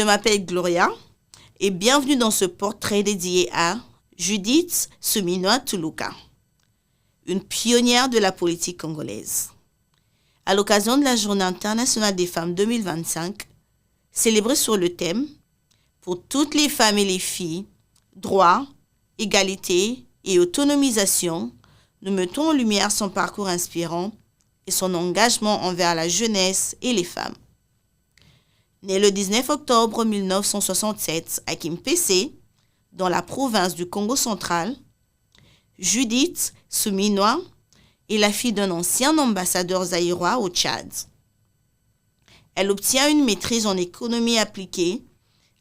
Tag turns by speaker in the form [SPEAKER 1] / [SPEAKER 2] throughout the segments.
[SPEAKER 1] m'appelle Gloria et bienvenue dans ce portrait dédié à Judith Suminwa Tuluka, une pionnière de la politique congolaise. À l'occasion de la Journée internationale des femmes 2025, célébrée sur le thème « Pour toutes les femmes et les filles, droit, égalité et autonomisation », nous mettons en lumière son parcours inspirant et son engagement envers la jeunesse et les femmes. Née le 19 octobre 1967 à Kimpese, dans la province du Congo central, Judith Suminwa est la fille d'un ancien ambassadeur zaïrois au Tchad. Elle obtient une maîtrise en économie appliquée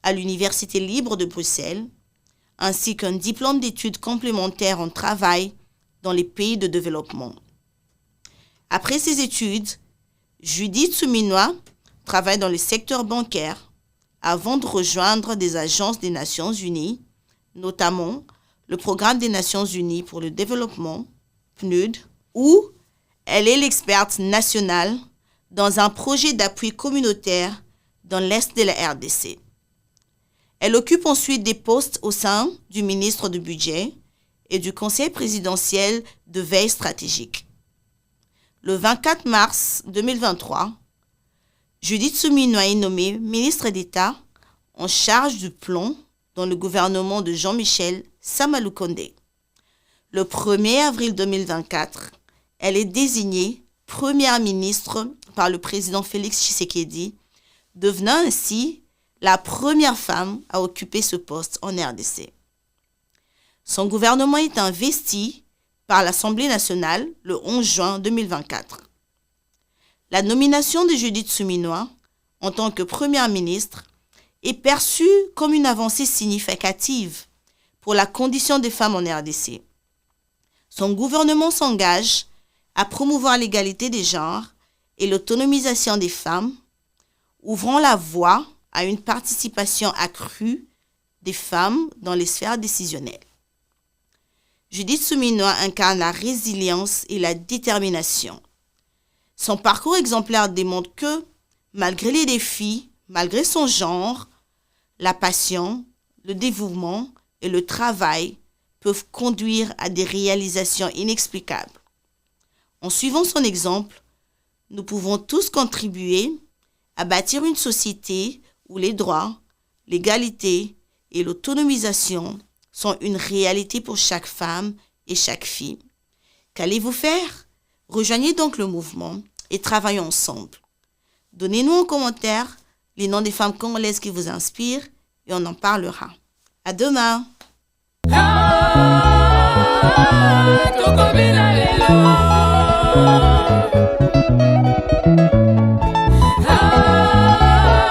[SPEAKER 1] à l'Université libre de Bruxelles, ainsi qu'un diplôme d'études complémentaires en travail dans les pays de développement. Après ses études, Judith Suminwa travaille dans le secteur bancaire avant de rejoindre des agences des Nations Unies, notamment le Programme des Nations Unies pour le développement, PNUD, où elle est l'experte nationale dans un projet d'appui communautaire dans l'Est de la RDC. Elle occupe ensuite des postes au sein du ministre du Budget et du Conseil présidentiel de veille stratégique. Le 24 mars 2023, Judith Suminwa est nommée ministre d'État en charge du plan dans le gouvernement de Jean-Michel Sama-Lukonde. Le 1er avril 2024, elle est désignée première ministre par le président Félix Tshisekedi, devenant ainsi la première femme à occuper ce poste en RDC. Son gouvernement est investi par l'Assemblée nationale le 11 juin 2024. La nomination de Judith Suminwa en tant que première ministre est perçue comme une avancée significative pour la condition des femmes en RDC. Son gouvernement s'engage à promouvoir l'égalité des genres et l'autonomisation des femmes, ouvrant la voie à une participation accrue des femmes dans les sphères décisionnelles. Judith Suminwa incarne la résilience et la détermination. Son parcours exemplaire démontre que, malgré les défis, malgré son genre, la passion, le dévouement et le travail peuvent conduire à des réalisations inexplicables. En suivant son exemple, nous pouvons tous contribuer à bâtir une société où les droits, l'égalité et l'autonomisation sont une réalité pour chaque femme et chaque fille. Qu'allez-vous faire? Rejoignez donc le mouvement et travaillons ensemble. Donnez-nous en commentaire les noms des femmes congolaises qui vous inspirent et on en parlera. À demain!